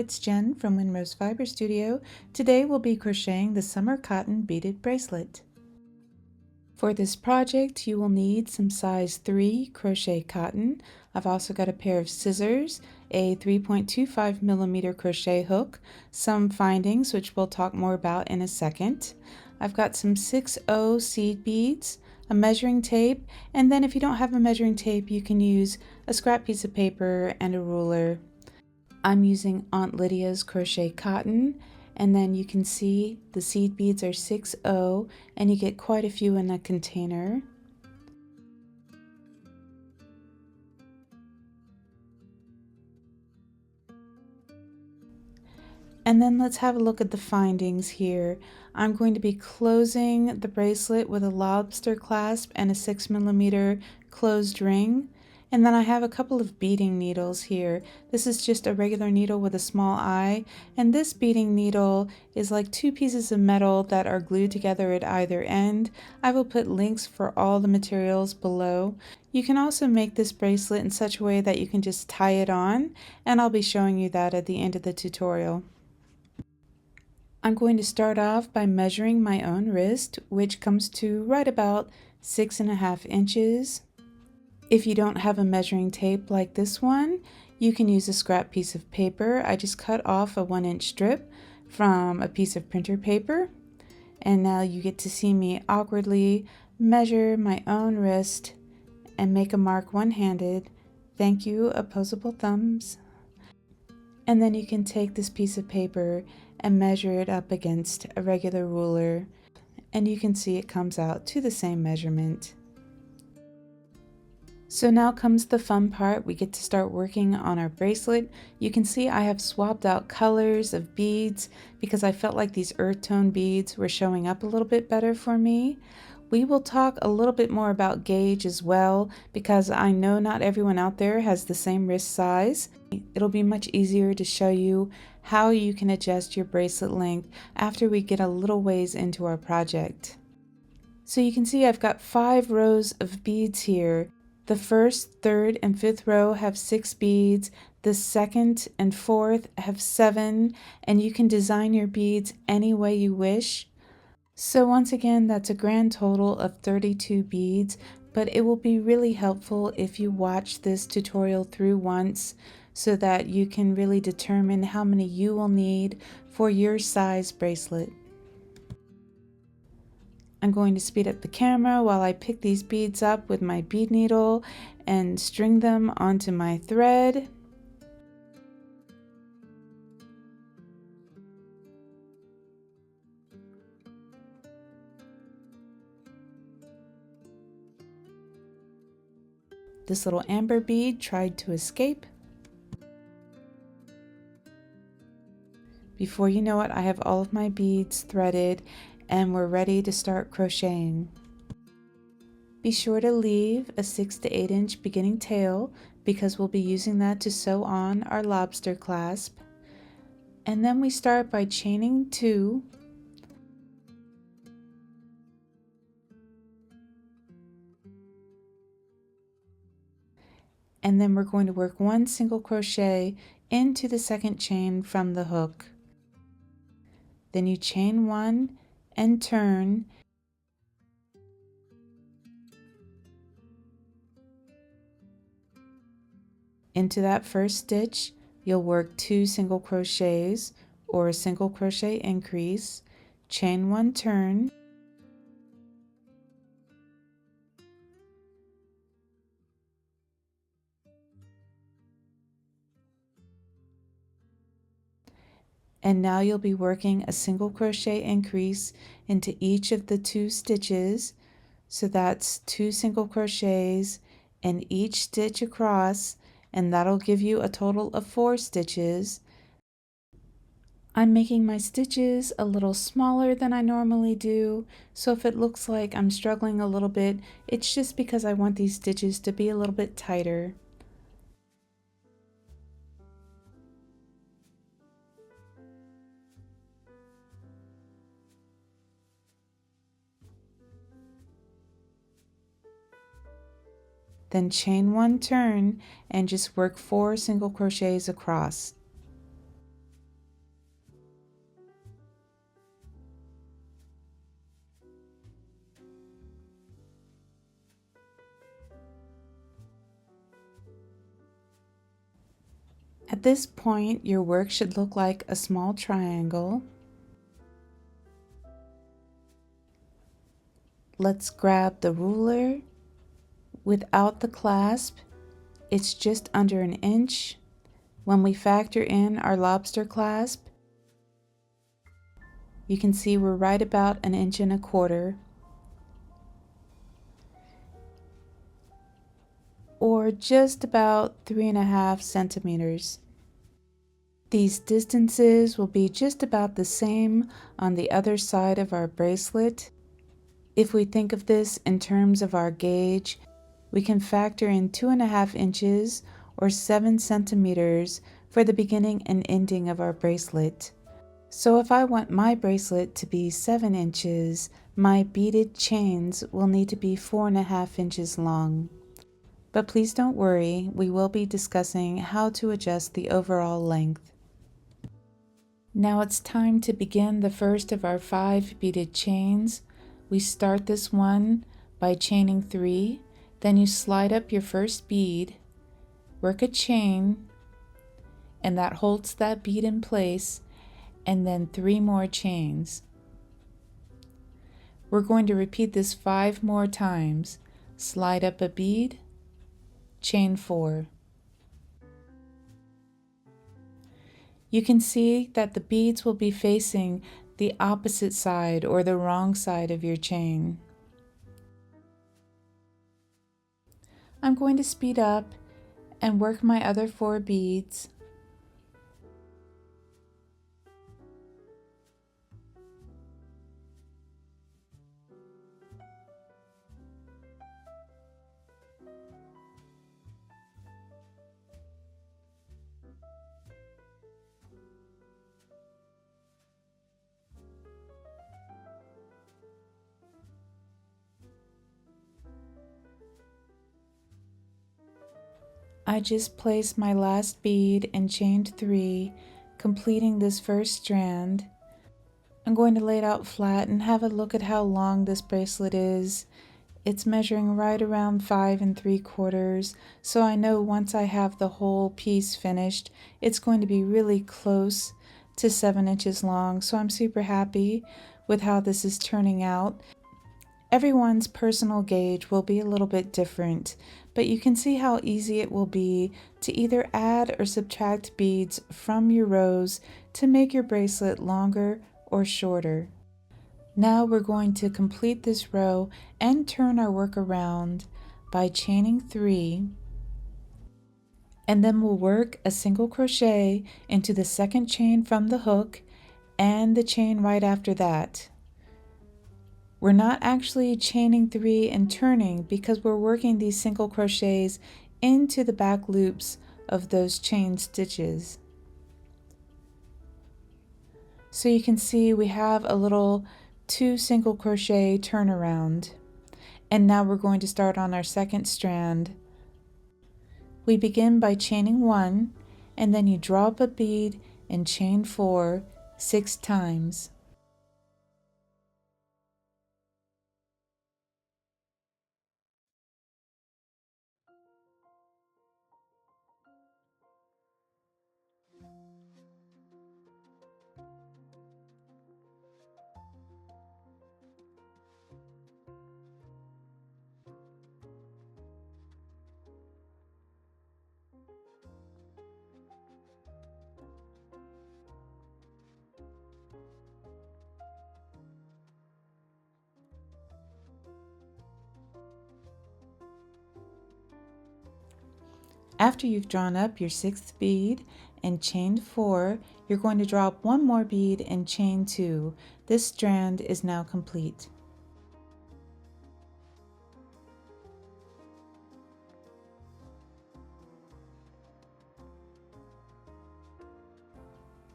it's Jen from Windrose Fiber Studio. Today we'll be crocheting the summer cotton beaded bracelet. For this project you will need some size 3 crochet cotton. I've also got a pair of scissors, a 3.25mm crochet hook, some findings which we'll talk more about in a second. I've got some 6/0 seed beads, a measuring tape, and then if you don't have a measuring tape you can use a scrap piece of paper and a ruler. I'm using Aunt Lydia's crochet cotton, and then you can see the seed beads are 6/0 and you get quite a few in a container. And then let's have a look at the findings here. I'm going to be closing the bracelet with a lobster clasp and a 6mm closed ring. And then I have a couple of beading needles here. This is just a regular needle with a small eye, and this beading needle is like two pieces of metal that are glued together at either end. I will put links for all the materials below. You can also make this bracelet in such a way that you can just tie it on, and I'll be showing you that at the end of the tutorial. I'm going to start off by measuring my own wrist, which comes to right about 6.5 inches. If you don't have a measuring tape like this one, you can use a scrap piece of paper. I just cut off a 1-inch strip from a piece of printer paper. And now you get to see me awkwardly measure my own wrist and make a mark one-handed. Thank you, opposable thumbs. And then you can take this piece of paper and measure it up against a regular ruler, and you can see it comes out to the same measurement. So now comes the fun part. We get to start working on our bracelet. You can see I have swapped out colors of beads because I felt like these earth tone beads were showing up a little bit better for me. We will talk a little bit more about gauge as well, because I know not everyone out there has the same wrist size. It'll be much easier to show you how you can adjust your bracelet length after we get a little ways into our project. So you can see I've got 5 rows of beads here. The first, third, and fifth row have 6 beads. The second and fourth have 7, and you can design your beads any way you wish. So once again, that's a grand total of 32 beads, but it will be really helpful if you watch this tutorial through once so that you can really determine how many you will need for your size bracelet. I'm going to speed up the camera while I pick these beads up with my bead needle and string them onto my thread. This little amber bead tried to escape. Before you know it, I have all of my beads threaded and we're ready to start crocheting. Be sure to leave a 6 to 8 inch beginning tail because we'll be using that to sew on our lobster clasp. And then we start by chaining 2. And then we're going to work 1 single crochet into the second chain from the hook. Then you chain 1 and turn. Into that first stitch, you'll work 2 single crochets or a single crochet increase, chain 1, turn, and now you'll be working a single crochet increase into each of the 2 stitches. So that's 2 single crochets in each stitch across, and that'll give you a total of 4 stitches. I'm making my stitches a little smaller than I normally do, so if it looks like I'm struggling a little bit, it's just because I want these stitches to be a little bit tighter. Then chain 1, turn, and just work 4 single crochets across. this point, your work should look like a small triangle. Let's grab the ruler. Without the clasp, it's just under an inch. When we factor in our lobster clasp, you can see we're right about an inch and a quarter, or just about 3.5 centimeters. These distances will be just about the same on the other side of our bracelet. If we think of this in terms of our gauge, we can factor in 2.5 inches or 7 centimeters for the beginning and ending of our bracelet. So if I want my bracelet to be 7 inches, my beaded chains will need to be 4.5 inches long. But please don't worry, we will be discussing how to adjust the overall length. Now it's time to begin the first of our 5 beaded chains. We start this one by chaining 3, then you slide up your first bead, work a chain, and that holds that bead in place, and then 3 more chains. We're going to repeat this 5 more times. Slide up a bead, chain 4. You can see that the beads will be facing the opposite side or the wrong side of your chain. I'm going to speed up and work my other 4 beads. I just placed my last bead and chained 3, completing this first strand. I'm going to lay it out flat and have a look at how long this bracelet is. It's measuring right around 5 3/4, so I know once I have the whole piece finished, it's going to be really close to 7 inches long, so I'm super happy with how this is turning out. Everyone's personal gauge will be a little bit different, but you can see how easy it will be to either add or subtract beads from your rows to make your bracelet longer or shorter. Now we're going to complete this row and turn our work around by chaining 3, and then we'll work a single crochet into the second chain from the hook and the chain right after that. We're not actually chaining 3 and turning because we're working these single crochets into the back loops of those chain stitches. So you can see we have a little 2 single crochet turnaround. And now we're going to start on our second strand. We begin by chaining 1, and then you draw up a bead and chain 4 6 times. After you've drawn up your 6th bead and chained 4, you're going to draw up 1 more bead and chain 2. This strand is now complete.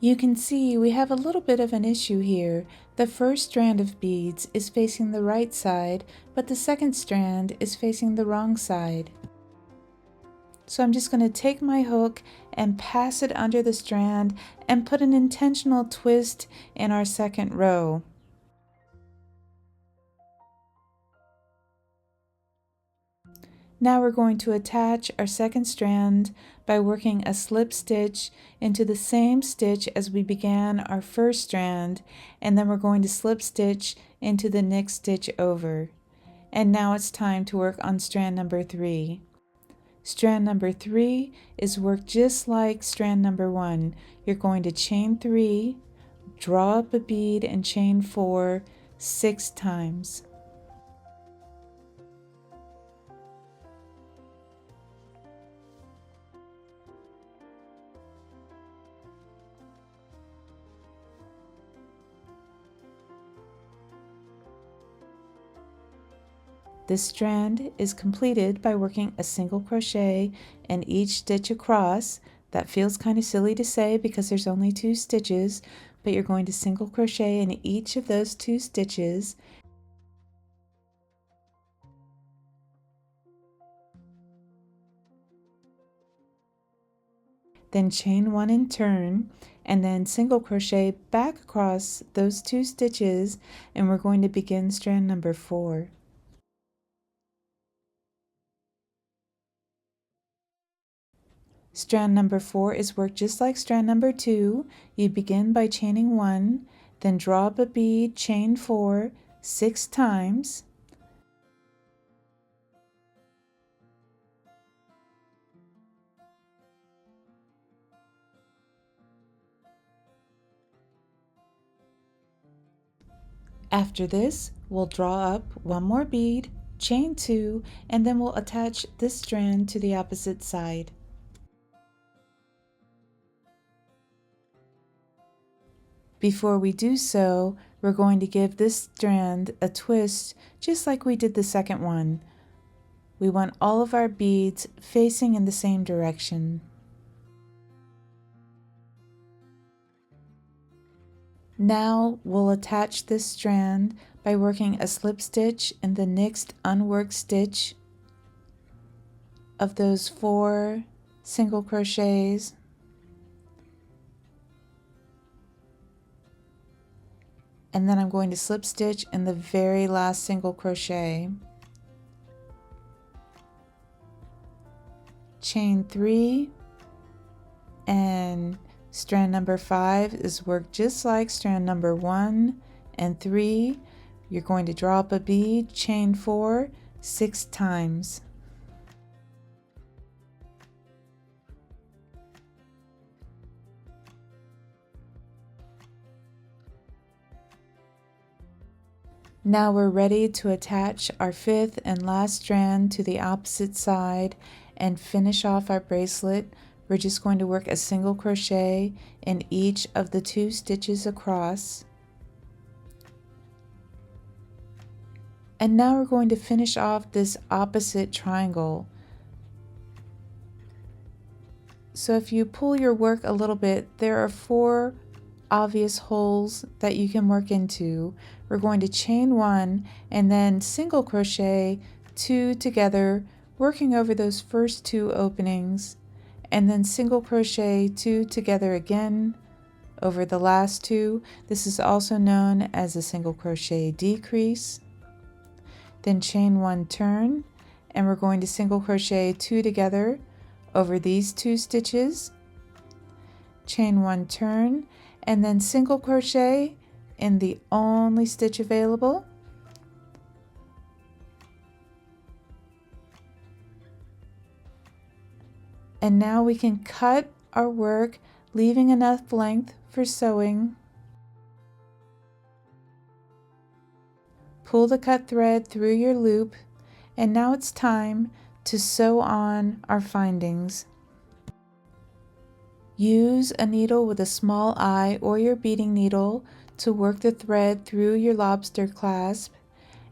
You can see we have a little bit of an issue here. The first strand of beads is facing the right side, but the second strand is facing the wrong side. So I'm just going to take my hook and pass it under the strand and put an intentional twist in our second row. Now we're going to attach our second strand by working a slip stitch into the same stitch as we began our first strand, and then we're going to slip stitch into the next stitch over. And now it's time to work on strand number 3. Strand number 3 is worked just like strand number 1. You're going to chain 3, draw up a bead and chain 4 6 times. This strand is completed by working a single crochet in each stitch across. That feels kind of silly to say because there's only 2 stitches, but you're going to single crochet in each of those 2 stitches. Then chain 1 and turn, and then single crochet back across those 2 stitches, and we're going to begin strand number 4. Strand number 4 is worked just like strand number 2. You begin by chaining 1, then draw up a bead, chain 4 6 times. After this, we'll draw up one more bead, chain 2, and then we'll attach this strand to the opposite side. Before we do so, we're going to give this strand a twist just like we did the second one. We want all of our beads facing in the same direction. Now we'll attach this strand by working a slip stitch in the next unworked stitch of those 4 single crochets. And then I'm going to slip stitch in the very last single crochet. Chain 3, and strand number 5 is worked just like strand number 1 and 3. You're going to draw up a bead, chain 4 6 times. Now we're ready to attach our 5th and last strand to the opposite side and finish off our bracelet. We're just going to work a single crochet in each of the 2 stitches across. And now we're going to finish off this opposite triangle. So if you pull your work a little bit, there are 4 obvious holes that you can work into. We're going to chain 1 and then single crochet 2 together, working over those first 2 openings, and then single crochet 2 together again over the last 2. This is also known as a single crochet decrease. Then chain 1, turn, and we're going to single crochet 2 together over these 2 stitches, chain 1, turn, and then single crochet in the only stitch available. And now we can cut our work, leaving enough length for sewing. Pull the cut thread through your loop, and now it's time to sew on our findings. Use a needle with a small eye or your beading needle to work the thread through your lobster clasp,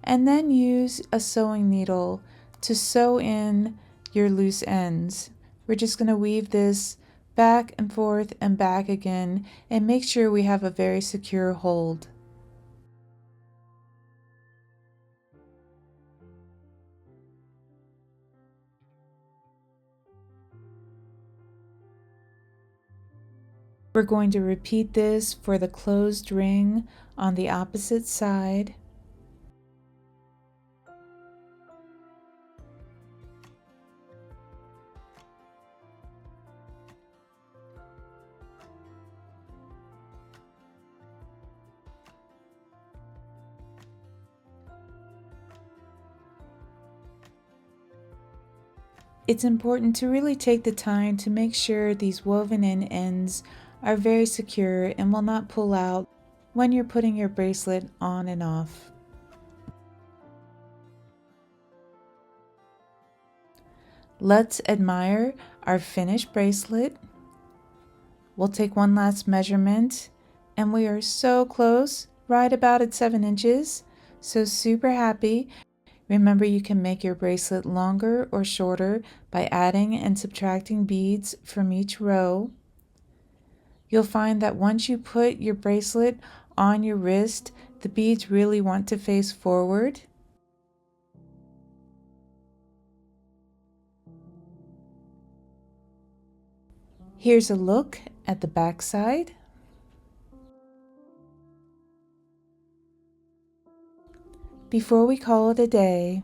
and then use a sewing needle to sew in your loose ends. We're just going to weave this back and forth and back again and make sure we have a very secure hold. We're going to repeat this for the closed ring on the opposite side. It's important to really take the time to make sure these woven in ends are very secure and will not pull out when you're putting your bracelet on and off. Let's admire our finished bracelet. We'll take one last measurement, and we are so close, right about at 7 inches. So super happy. Remember, you can make your bracelet longer or shorter by adding and subtracting beads from each row. You'll find that once you put your bracelet on your wrist, the beads really want to face forward. Here's a look at the back side. Before we call it a day,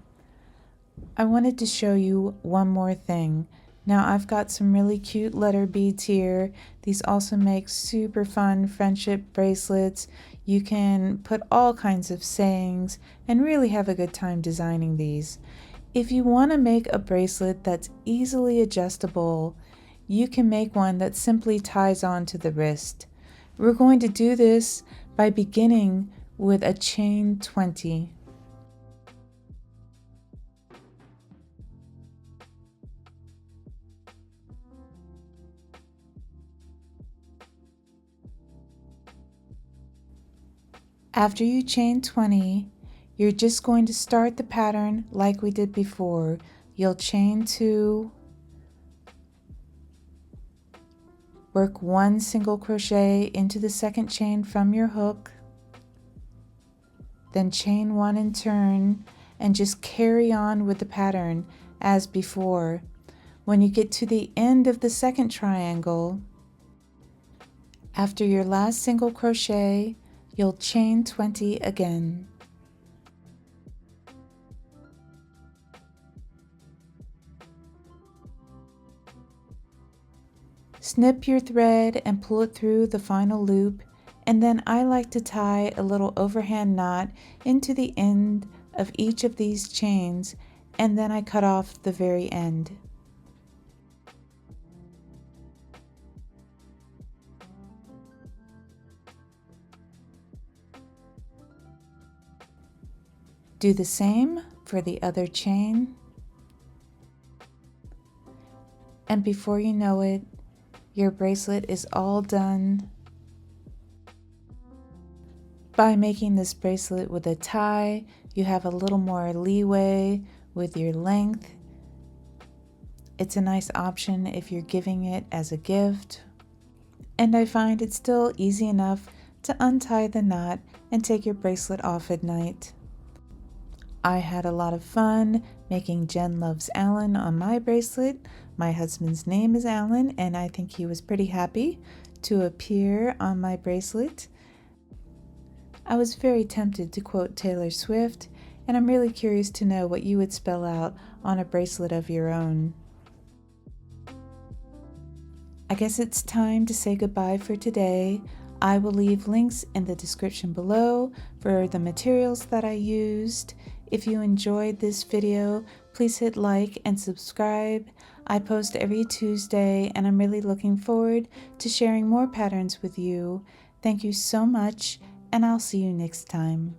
I wanted to show you one more thing. Now I've got some really cute letter beads here. These also make super fun friendship bracelets. You can put all kinds of sayings and really have a good time designing these. If you want to make a bracelet that's easily adjustable, you can make one that simply ties onto the wrist. We're going to do this by beginning with a chain 20. After you chain 20, you're just going to start the pattern like we did before. You'll chain 2, work 1 single crochet into the second chain from your hook, then chain 1 and turn, and just carry on with the pattern as before. When you get to the end of the second triangle, after your last single crochet, you'll chain 20 again. Snip your thread and pull it through the final loop, and then I like to tie a little overhand knot into the end of each of these chains, and then I cut off the very end. Do the same for the other chain, and before you know it, your bracelet is all done. By making this bracelet with a tie, you have a little more leeway with your length. It's a nice option if you're giving it as a gift. And I find it still easy enough to untie the knot and take your bracelet off at night. I had a lot of fun making Jen Loves Alan on my bracelet. My husband's name is Alan, and I think he was pretty happy to appear on my bracelet. I was very tempted to quote Taylor Swift, and I'm really curious to know what you would spell out on a bracelet of your own. I guess it's time to say goodbye for today. I will leave links in the description below for the materials that I used. If you enjoyed this video, please hit like and subscribe. I post every Tuesday, and I'm really looking forward to sharing more patterns with you. Thank you so much, and I'll see you next time.